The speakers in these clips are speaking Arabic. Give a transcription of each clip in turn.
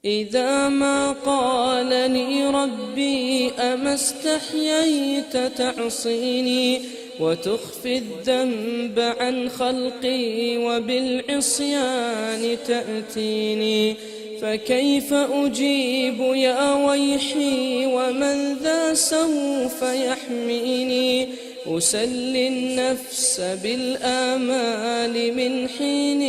إذا ما قال لي ربي أما استحييت تعصيني وتخفي الذنب عن خلقي وبالعصيان تأتيني، فكيف أجيب يا ويحي ومن ذا سوف يحميني؟ أسلي النفس بالآمال من حين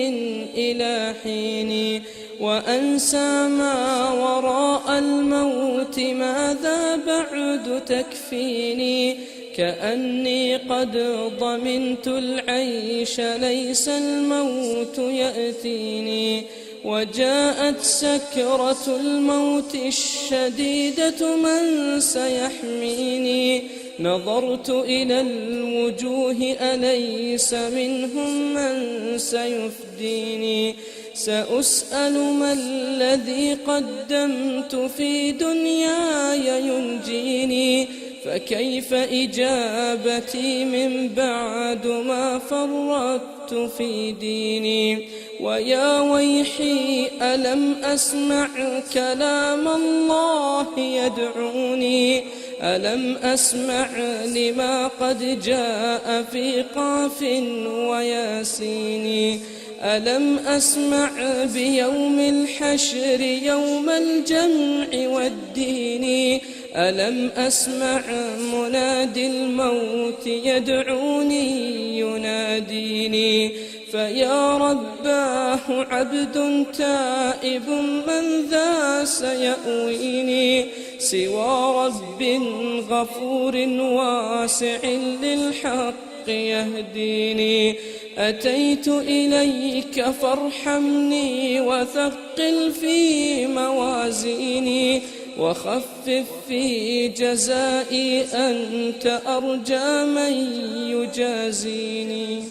إلى حين، وأنسى ما وراء الموت ماذا بعد تكفيني؟ كأني قد ضمنت العيش ليس الموت يأتيني، وجاءت سكرة الموت الشديدة من سيحميني؟ نظرت إلى الوجوه أليس منهم من سيفديني؟ سأسأل ما الذي قدمت في دنياي ينجيني، فكيف إجابتي من بعد ما فرطت في ديني؟ ويا ويحي ألم أسمع كلام الله يدعوني؟ ألم أسمع لما قد جاء في قاف وياسين؟ ألم أسمع بيوم الحشر يوم الجمع والدين؟ ألم أسمع منادي الموت يدعوني يناديني؟ فيا رباه عبد تائب من ذا سيأويني؟ سوى رب غفور واسع للحق يهديني. أتيت إليك فارحمني وثقل في موازيني، وخفف في جزائي أنت أرجى من يجازيني.